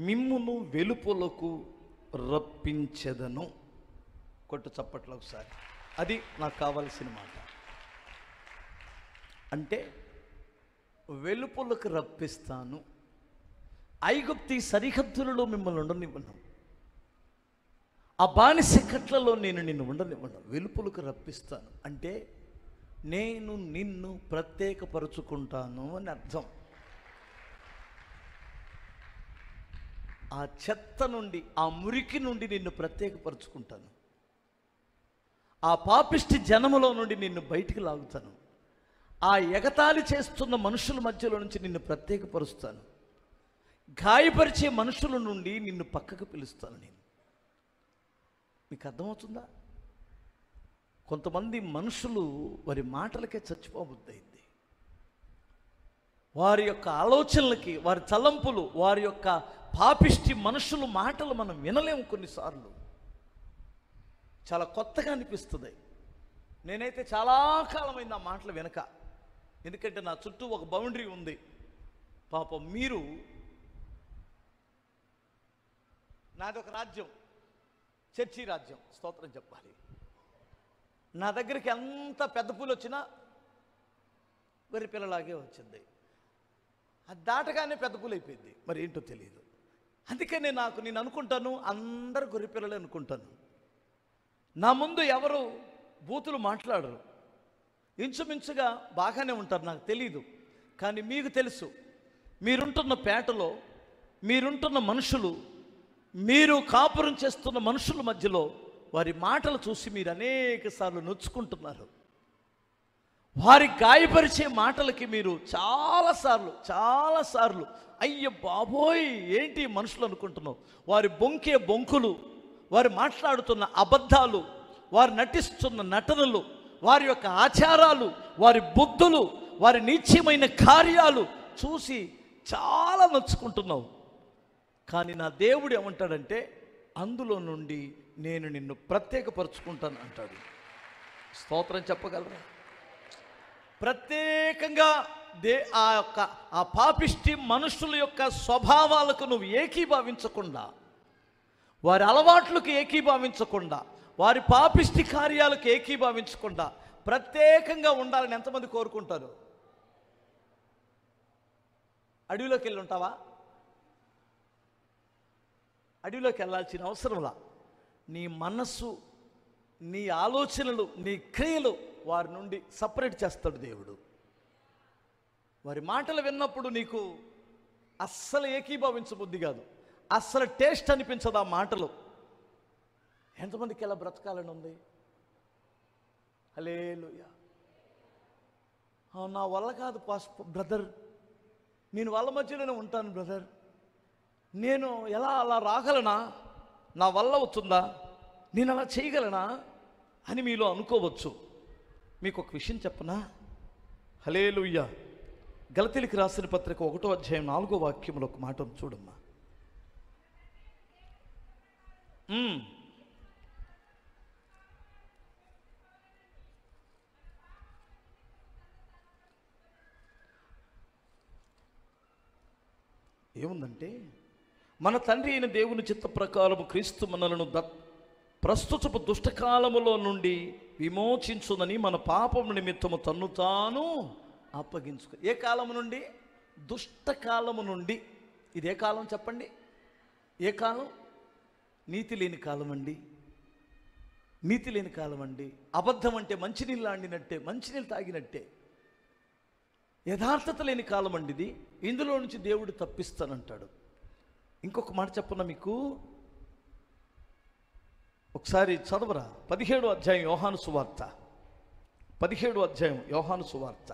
మిమ్మును వెలుపలకు రప్పించెదను. కొట్టు చప్పట్లు ఒకసారి. అది నాకు కావాల్సిన మాట. అంటే వెలుపలకు రప్పిస్తాను, ఐగుప్తి సరిహద్దులలో మిమ్మల్ని ఉండనివ్వను, ఆ బానిస కట్లలో నేను నిన్ను ఉండనివ్వను, వెలుపలకు రప్పిస్తాను. అంటే నేను నిన్ను ప్రత్యేకపరుచుకుంటాను అని అర్థం. ఆ చెత్త నుండి, ఆ మురికి నుండి నిన్ను ప్రత్యేకపరుచుకుంటాను, ఆ పాపిష్టి జనములో నుండి నిన్ను బయటికి లాగుతాను, ఆ ఎగతాళి చేస్తున్న మనుషుల మధ్యలో నుంచి నిన్ను ప్రత్యేకపరుస్తాను, గాయపరిచే మనుషుల నుండి నిన్ను పక్కకు పిలుస్తాను. నేను మీకు అర్థమవుతుందా? కొంతమంది మనుషులు వారి మాటలకే చచ్చిపోబుద్దయింది. వారి యొక్క ఆలోచనలకి, వారి తలంపులు, వారి యొక్క పాపిష్టి మనుషుల మాటలు మనం వినలేము. కొన్నిసార్లు చాలా కొత్తగా అనిపిస్తుంది. నేనైతే చాలా కాలమైంది ఆ మాటలు వెనక. ఎందుకంటే నా చుట్టూ ఒక బౌండరీ ఉంది. పాపం మీరు, నాదొక రాజ్యం, చర్చి రాజ్యం, స్తోత్రం చెప్పాలి. నా దగ్గరికి ఎంత పెద్ద పూలు వచ్చినా గొర్రె పిల్లలాగే వచ్చింది. అది దాటగానే పెద్ద పూలు అయిపోయింది. మరి ఏంటో తెలియదు. అందుకనే నేను అనుకుంటాను, అందరు గొర్రె పిల్లలే అనుకుంటాను. నా ముందు ఎవరు బూతులు మాట్లాడరు, ఇంచుమించుగా బాగానే ఉంటారు. నాకు తెలీదు, కానీ మీకు తెలుసు. మీరుంటున్న పేటలో, మీరుంటున్న మనుషులు, మీరు కాపురం చేస్తున్న మనుషుల మధ్యలో వారి మాటలు చూసి మీరు అనేక సార్లు నొచ్చుకుంటున్నారు. వారి గాయపరిచే మాటలకి మీరు చాలాసార్లు అయ్య బాబోయ్ ఏంటి మనుషులు అనుకుంటున్నావు. వారి బొంకే బొంకులు, వారు మాట్లాడుతున్న అబద్ధాలు, వారు నటిస్తున్న నటనలు, వారి యొక్క ఆచారాలు, వారి బుద్ధులు, వారి నీచమైన కార్యాలు చూసి చాలా నొచ్చుకుంటున్నావు. కానీ నా దేవుడు ఏమంటాడంటే, అందులో నుండి నేను నిన్ను ప్రత్యేకపరుచుకుంటాను అంటాడు. స్తోత్రం చెప్పగలరా? ప్రత్యేకంగా ఆ పాపిష్టి మనుషుల యొక్క స్వభావాలకు నువ్వు ఏకీభావించకుండా, వారి అలవాట్లకు ఏకీభావించకుండా, వారి పాపిష్టి కార్యాలకు ఏకీభావించకుండా ప్రత్యేకంగా ఉండాలని ఎంతమంది కోరుకుంటారు? అడవిలోకి వెళ్ళి ఉంటావా? అడవిలోకి వెళ్ళాల్సిన అవసరంలా. నీ మనస్సు, నీ ఆలోచనలు, నీ క్రియలు వారి నుండి సపరేట్ చేస్తాడు దేవుడు. వారి మాటలు విన్నప్పుడు నీకు అస్సలు ఏకీభవించబుద్ధి కాదు, అస్సలు టేస్ట్ అనిపించదు ఆ మాటలు. ఎంతమందికి ఎలా బ్రతకాలని ఉంది? హల్లెలూయా. నా వల్ల కాదు బ్రదర్, నేను వాళ్ళ మధ్యలోనే ఉంటాను బ్రదర్, నేను ఎలా అలా రాగలనా, నా వల్ల అవుతుందా, నేను అలా చేయగలనా అని మీలో అనుకోవచ్చు. మీకు ఒక విషయం చెప్పనా? హల్లెలూయా. గలతీయులకు రాసిన పత్రిక 1వ అధ్యాయం 4వ వాక్యంలో ఒక మాట చూడమ్మా. ఏముందంటే, మన తండ్రి అయిన దేవుని చిత్త ప్రకారము క్రీస్తు మనలను ప్రస్తుతపు దుష్టకాలములో నుండి విమోచించునని మన పాపము నిమిత్తము తన్ను తాను అప్పగించుకు. ఏ కాలము నుండి? దుష్టకాలము నుండి. ఇదే కాలం చెప్పండి. ఏ కాలం? నీతి లేని కాలం అండి. నీతి లేని కాలం అండి. అబద్ధం అంటే మంచినీళ్ళు ఆడినట్టే, మంచినీళ్ళు తాగినట్టే. యథార్థత లేని కాలం అండి ఇది. ఇందులో నుంచి దేవుడు తప్పిస్తానంటాడు. ఇంకొక మాట చెప్పనా మీకు? ఒకసారి చదవరా, 17వ అధ్యాయం యోహాను సువార్త, 17వ అధ్యాయం యోహాను సువార్త,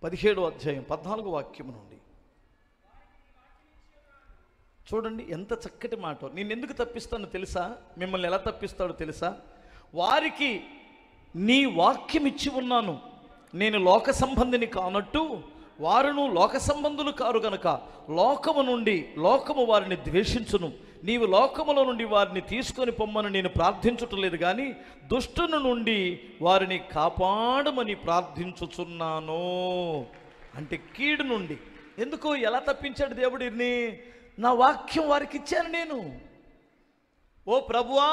17వ అధ్యాయం 14వ వాక్యం నుండి చూడండి. ఎంత చక్కటి మాట. నేను ఎందుకు తప్పిస్తానో తెలుసా? మిమ్మల్ని ఎలా తప్పిస్తాడో తెలుసా? వారికి నీ వాక్యం ఇచ్చి ఉన్నాను, నేను లోక సంబంధిని కానట్టు వారును లోక సంబంధులు కారు గనక లోకము వారిని ద్వేషించును. నీవు లోకములో నుండి వారిని తీసుకొని పొమ్మని నేను ప్రార్థించుటలేదు, కానీ దుష్టుని నుండి వారిని కాపాడమని ప్రార్థించుచున్నాను. అంటే కీడు నుండి, ఎందుకు, ఎలా తప్పించాడు దేవుడు వీరిని? నా వాక్యం వారికి ఇచ్చాను నేను. ఓ ప్రభువా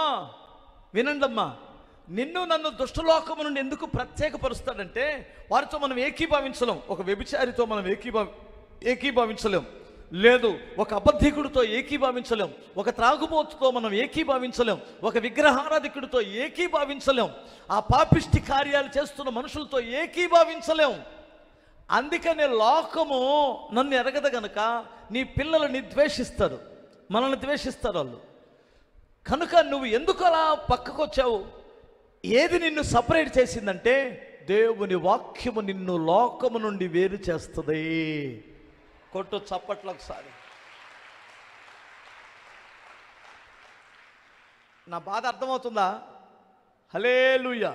వినండమ్మా, నిన్ను నన్ను దుష్టలోకము నుండి ఎందుకు ప్రత్యేకపరుస్తాడంటే, వారితో మనం ఏకీభావించలేం. ఒక వ్యభిచారితో మనం ఏకీభావించలేం. లేదు, ఒక అబద్ధికుడితో ఏకీభావించలేం. ఒక త్రాగుబోతుతో మనం ఏకీభావించలేం. ఒక విగ్రహారాధికుడితో ఏకీభావించలేం. ఆ పాపిష్టి కార్యాలు చేస్తున్న మనుషులతో ఏకీభావించలేం. అందుకనే లోకము నన్ను ఎరగదు గనక నీ పిల్లలని ద్వేషిస్తారు, మనల్ని ద్వేషిస్తారు వాళ్ళు. కనుక నువ్వు ఎందుకు అలా పక్కకు వచ్చావు? ఏది నిన్ను సపరేట్ చేసిందంటే, దేవుని వాక్యము నిన్ను లోకము నుండి వేరు చేస్తుంది. కొట్టు చప్పట్లు ఒకసారి. నా బాధ అర్థమవుతుందా? హల్లెలూయా.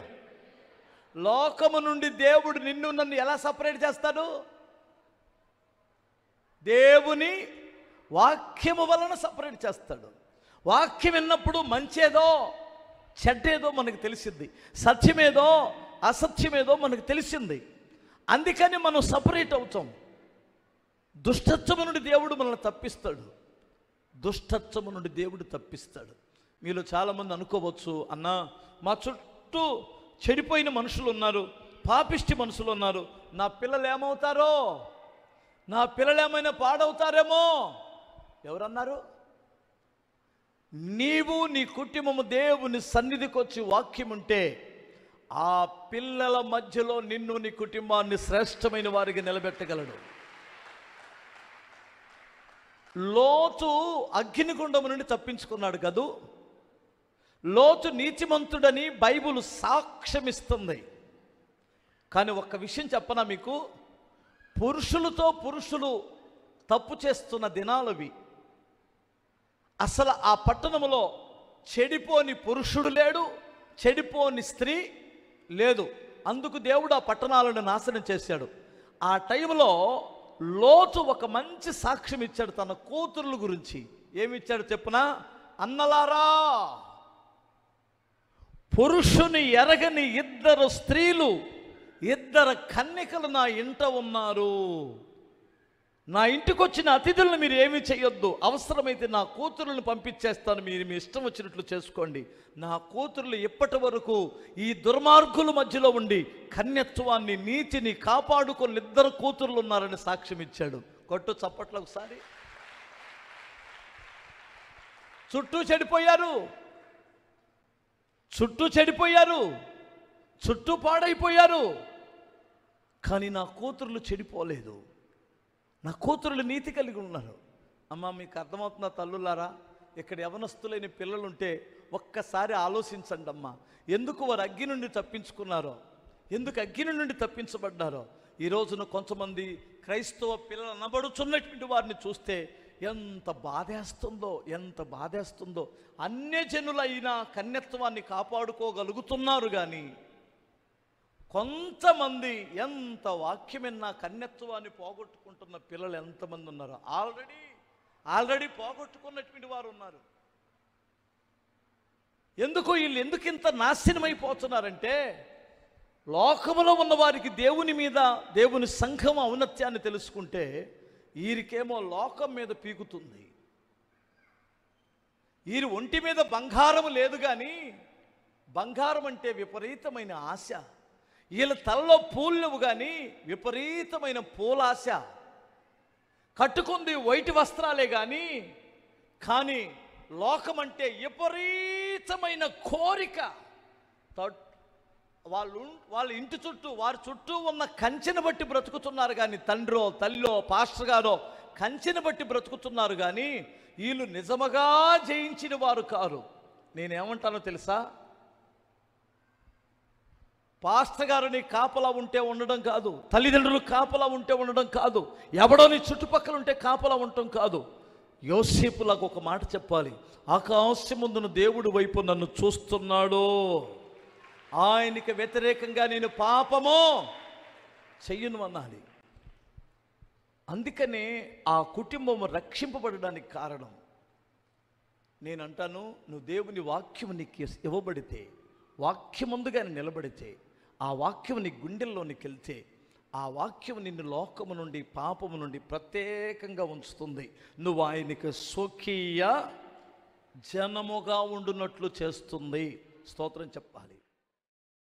లోకము నుండి దేవుడు నిన్ను నన్ను ఎలా సపరేట్ చేస్తాడు? దేవుని వాక్యము వలన సపరేట్ చేస్తాడు. వాక్యం విన్నప్పుడు మంచేదో చెడ్డేదో మనకు తెలిసింది, సత్యమేదో అసత్యమేదో మనకు తెలిసింది. అందుకని మనం సపరేట్ అవుతాం. దుష్టత్వము నుండి దేవుడు మనల్ని తప్పిస్తాడు. దుష్టత్వము నుండి దేవుడు తప్పిస్తాడు. మీలో చాలామంది అనుకోవచ్చు, అన్నా మా చుట్టూ చెడిపోయిన మనుషులు ఉన్నారు, పాపిష్టి మనుషులు ఉన్నారు, నా పిల్లలు ఏమవుతారో, నా పిల్లలు ఏమైనా పాడవుతారేమో. ఎవరన్నారు? నీవు నీ కుటుంబము దేవుని సన్నిధికి వచ్చి వాక్యం ఉంటే, ఆ పిల్లల మధ్యలో నిన్ను నీ కుటుంబాన్ని శ్రేష్టమైన వారికి నిలబెట్టగలడు. లోతు అగ్నిగుండము నుండి తప్పించుకున్నాడు కదూ. లోతు నీతిమంతుడని బైబిల్ సాక్ష్యమిస్తుంది. కానీ ఒక్క విషయం చెప్పనా మీకు, పురుషులతో పురుషులు తప్పు చేస్తున్న దినాలవి. అసలు ఆ పట్టణంలో చెడిపోని పురుషుడు లేడు, చెడిపోని స్త్రీ లేదు. అందుకు దేవుడు ఆ పట్టణాలను నాశనం చేశాడు. ఆ టైంలో లోతు ఒక మంచి సాక్ష్యం ఇచ్చాడు తన కూతుర్ల గురించి. ఏమిచ్చాడు చెప్పునా? అన్నలారా, పురుషుని ఎరగని ఇద్దరు స్త్రీలు, ఇద్దరు కన్యకలు నా ఇంట ఉన్నారు. నా ఇంటికి వచ్చిన అతిథులను మీరు ఏమీ చేయొద్దు. అవసరమైతే నా కూతురులను పంపించేస్తాను, మీరు మీ ఇష్టం వచ్చినట్లు చేసుకోండి. నా కూతురులు ఇప్పటి వరకు ఈ దుర్మార్గుల మధ్యలో ఉండి కన్యత్వాన్ని, నీతిని కాపాడుకొని ఇద్దరు కూతురులు ఉన్నారని సాక్ష్యం ఇచ్చాడు. కొట్టు చప్పట్లు ఒకసారి. చుట్టూ చెడిపోయారు, చుట్టూ పాడైపోయారు. కానీ నా కూతురులు చెడిపోలేదు, నా కూతురులు నీతి కలిగి ఉన్నారు. అమ్మ, మీకు అర్థమవుతుందా తల్లులారా? ఇక్కడ యవనస్తులైన పిల్లలుంటే ఒక్కసారి ఆలోచించండి అమ్మా. ఎందుకు వారు అగ్ని నుండి తప్పించుకున్నారో, ఎందుకు అగ్ని నుండి తప్పించబడ్డారో. ఈ రోజున కొంతమంది క్రైస్తవ పిల్లలు అనబడుచున్నటువంటి వారిని చూస్తే ఎంత బాధేస్తుందో. అన్యజనులైన కన్యత్వాన్ని కాపాడుకోగలుగుతున్నారు, కానీ కొంతమంది ఎంత వాక్యమైనా కన్యత్వాన్ని పోగొట్టుకుంటున్న పిల్లలు ఎంతమంది ఉన్నారు? ఆల్రెడీ పోగొట్టుకున్నటువంటి వారు ఉన్నారు. వీళ్ళు ఎందుకు ఇంత నాశనమైపోతున్నారంటే, లోకములో ఉన్న వారికి దేవుని మీద, దేవుని సంఘం ఔన్నత్యాన్ని తెలుసుకుంటే, వీరికేమో లోకం మీద పీకుతుంది. వీరి ఒంటి మీద బంగారం లేదు, కానీ బంగారం అంటే విపరీతమైన ఆశ. వీళ్ళ తలలో పూలు లేవు, కానీ విపరీతమైన పూలాశ. కట్టుకుంది వైట్ వస్త్రాలే కానీ లోకం అంటే విపరీతమైన కోరిక. వాళ్ళ ఇంటి చుట్టూ, వారి చుట్టూ ఉన్న కంచెను బట్టి బ్రతుకుతున్నారు, కానీ తండ్రో తల్లో పాస్టర్ గారో కంచెను బట్టి బ్రతుకుతున్నారు, కానీ వీళ్ళు నిజముగా జయించిన వారు కారు. నేనేమంటానో తెలుసా? పాస్టర్ గారు నీ కాపలా ఉంటే ఉండడం కాదు, తల్లిదండ్రులు కాపలా ఉంటే ఉండడం కాదు, ఎవడో నీ చుట్టుపక్కల ఉంటే కాపలా ఉండటం కాదు. యోసేపులకు ఒక మాట చెప్పాలి, ఆకాశమందున దేవుడి వైపు నన్ను చూస్తున్నాడు, ఆయనకి వ్యతిరేకంగా నేను పాపము చెయ్యను అనాలి. అందుకనే ఆ కుటుంబం రక్షింపబడడానికి కారణం. నేనంటాను, నువ్వు దేవుని వాక్యం నీకు ఇవ్వబడితే, వాక్యం ముందుగానే నిలబడితే, ఆ వాక్యం నీ గుండెల్లోనికి వెళ్తే, ఆ వాక్యం నిన్ను లోకము నుండి, పాపము నుండి ప్రత్యేకంగా ఉంచుతుంది. నువ్వు ఆయనకి స్వకీయ జనముగా ఉండునట్లు చేస్తుంది. స్తోత్రం చెప్పాలి.